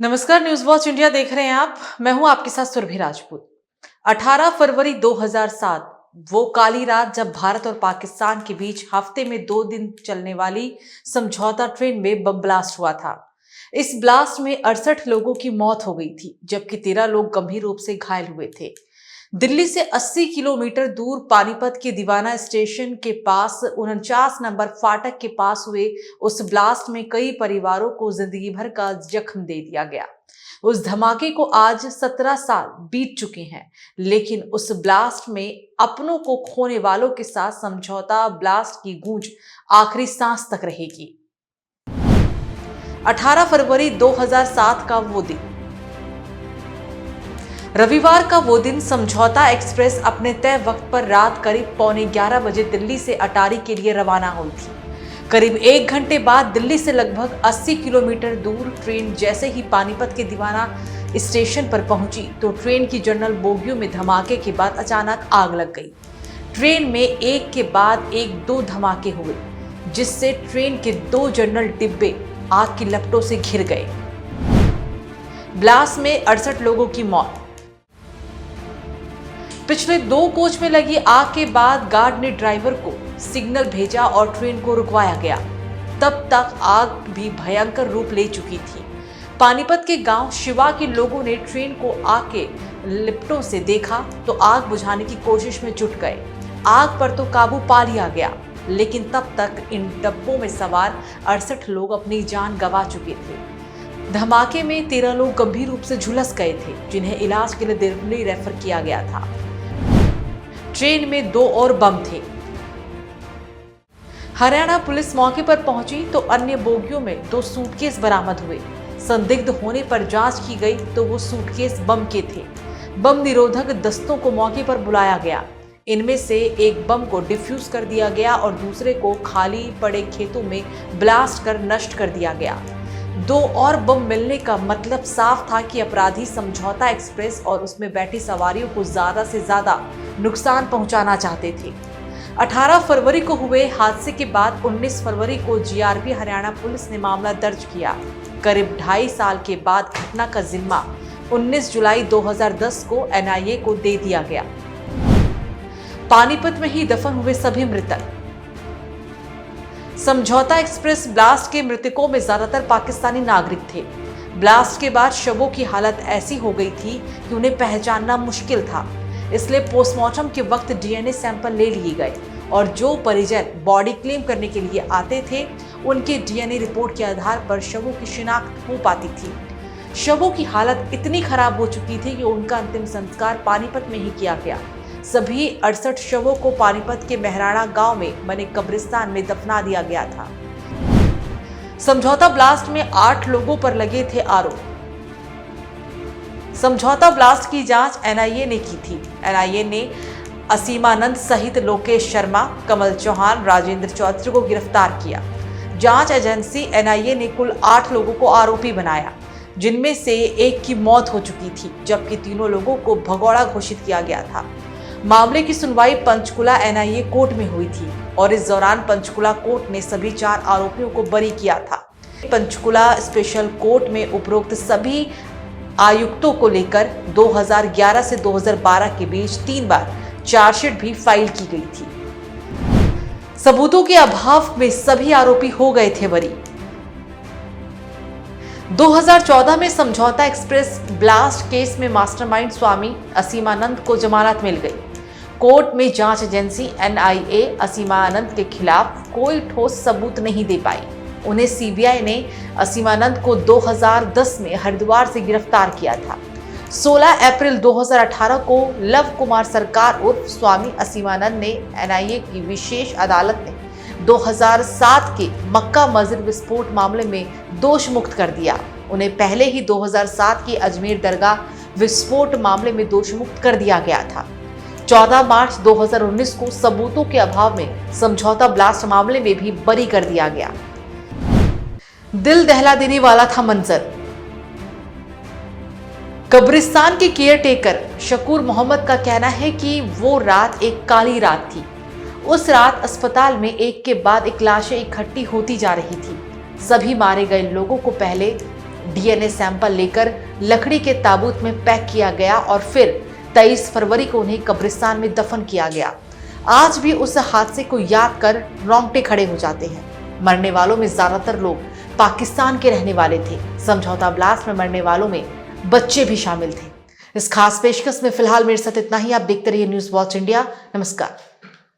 नमस्कार, news watch India देख रहे हैं आप। मैं हूं आपके साथ सुरभि राजपूत। 18 फरवरी 2007 वो काली रात जब भारत और पाकिस्तान के बीच हफ्ते में 2 दिन चलने वाली समझौता ट्रेन में बम ब्लास्ट हुआ था। इस ब्लास्ट में 68 लोगों की मौत हो गई थी, जबकि 13 लोग गंभीर रूप से घायल हुए थे। दिल्ली से 80 किलोमीटर दूर पानीपत के दीवाना स्टेशन के पास 49 नंबर फाटक के पास हुए उस ब्लास्ट में कई परिवारों को जिंदगी भर का जख्म दे दिया गया। उस धमाके को आज 17 साल बीत चुके हैं, लेकिन उस ब्लास्ट में अपनों को खोने वालों के साथ समझौता ब्लास्ट की गूंज आखिरी सांस तक रहेगी। 18 फरवरी 2007 का वो दिन, रविवार का वो दिन, समझौता एक्सप्रेस अपने तय वक्त पर रात करीब 11:15 बजे दिल्ली से अटारी के लिए रवाना हुई थी। करीब 1 घंटे बाद दिल्ली से लगभग 80 किलोमीटर दूर ट्रेन जैसे ही पानीपत के दीवाना स्टेशन पर पहुंची तो ट्रेन की जनरल बोगियों में धमाके के बाद अचानक आग लग गई। ट्रेन में एक के बाद एक 2 धमाके हुए, जिससे ट्रेन के 2 जनरल डिब्बे आग की लपटों से घिर गए। ब्लास्ट में 68 लोगों की मौत। पिछले 2 कोच में लगी आग के बाद गार्ड ने ड्राइवर को सिग्नल भेजा और ट्रेन को रुकवाया गया। तब तक आग भी भयंकर रूप ले चुकी थी। पानीपत के गांव शिवा के लोगों ने ट्रेन को आग के लिपटों से देखा तो आग बुझाने की कोशिश में जुट गए। आग पर तो काबू पा लिया गया, लेकिन तब तक इन डब्बों में सवार 68 लोग अपनी जान गंवा चुके थे। धमाके में 13 लोग गंभीर रूप से झुलस गए थे, जिन्हें इलाज के लिए दिल्ली रेफर किया गया था। ट्रेन में 2 और बम थे। हरियाणा पुलिस मौके पर पहुंची तो अन्य बोगियों में 2 सूटकेस बरामद हुए। संदिग्ध होने पर जांच की गई तो वो सूटकेस बम के थे। बम निरोधक दस्तों को मौके पर बुलाया गया। इनमें से एक बम को डिफ्यूज कर दिया गया और दूसरे को खाली पड़े खेतों में ब्लास्ट कर नष्ट कर दिया गया। 2 और बम मिलने का मतलब साफ था कि अपराधी समझौता एक्सप्रेस और उसमें बैठी सवारियों को ज्यादा से ज्यादा नुकसान पहुंचाना चाहते थे। 18 फरवरी को हुए हादसे के बाद 19 फरवरी को जीआरपी हरियाणा पुलिस ने मामला दर्ज किया। करीब 2.5 साल के बाद घटना का जिम्मा 19 जुलाई 2010 को एनआईए को दे दिया गया। पानीपत में ही दफन हुए सभी मृतक। समझौता एक्सप्रेस ब्लास्ट के मृतकों में ज्यादातर पाकिस्तानी नागरिक थे। ब्लास्ट के बाद शवों की हालत ऐसी हो गई थी कि उन्हें पहचानना मुश्किल था, इसलिए पोस्टमार्टम के वक्त डीएनए सैंपल ले लिए गए और जो परिजन बॉडी क्लेम करने के लिए आते थे उनके डीएनए रिपोर्ट के आधार पर शवों की शिनाख्त हो पाती थी। शवों की हालत इतनी खराब हो चुकी थी कि उनका अंतिम संस्कार पानीपत में ही किया गया। सभी 68 शवों को पानीपत के महराणा गांव में बने कब्रिस्तान में दफना दिया गया था। समझौता ब्लास्ट में 8 लोगों पर लगे थे आरोप। समझौता ब्लास्ट की जांच एनआईए ने की थी। एनआईए ने असीमानंद सहित लोकेश शर्मा, कमल चौहान, राजेंद्र चौधरी को गिरफ्तार किया। जांच एजेंसी एनआईए ने कुल 8 लोगों को आरोपी बनाया, जिनमें से एक की मौत हो चुकी थी, जबकि 3 लोगों को भगौड़ा घोषित किया गया था। मामले की सुनवाई पंचकुला एनआईए कोर्ट में हुई थी और इस दौरान पंचकुला कोर्ट ने सभी 4 आरोपियों को बरी किया था। पंचकुला स्पेशल कोर्ट में उपरोक्त सभी आयुक्तों को लेकर 2011 से 2012 के बीच 3 बार चार्जशीट भी फाइल की गई थी। सबूतों के अभाव में सभी आरोपी हो गए थे बरी। 2014 में समझौता एक्सप्रेस ब्लास्ट केस में मास्टरमाइंड स्वामी असीमानंद को जमानत मिल गई। कोर्ट में जांच एजेंसी एनआईए असीमानंद के खिलाफ कोई ठोस सबूत नहीं दे पाई। उन्हें सीबीआई ने असीमानंद को 2010 में हरिद्वार से गिरफ्तार किया था। 16 अप्रैल 2018 को लव कुमार सरकार उर्फ स्वामी असीमानंद ने एनआईए की विशेष अदालत ने 2007 के मक्का मस्जिद विस्फोट मामले में दोष मुक्त कर दिया। उन्हें पहले ही 2007 के अजमेर दरगाह विस्फोट मामले में दोष मुक्त कर दिया गया था। 14 मार्च 2019 को सबूतों के अभाव में समझौता ब्लास्ट मामले में भी बरी कर दिया गया। दिल दहला देने वाला था मंजर। कब्रिस्तान के केयर टेकर शकूर मोहम्मद का कहना है कि वो रात एक काली रात थी। उस रात अस्पताल में एक के बाद एक लाशें इकट्ठी होती जा रही थी। सभी मारे गए लोगों को पहले डीएनए सैंपल लेकर लकड़ी के ताबूत में पैक किया गया और फिर 23 फरवरी को उन्हें कब्रिस्तान में दफन किया गया। आज भी उस हादसे को याद कर रोंगटे खड़े हो जाते हैं। मरने वालों में ज्यादातर लोग पाकिस्तान के रहने वाले थे। समझौता ब्लास्ट में मरने वालों में बच्चे भी शामिल थे। इस खास पेशकश में फिलहाल मेरे साथ इतना ही। आप देखते रहिए न्यूज़ वॉच इंडिया। नमस्कार।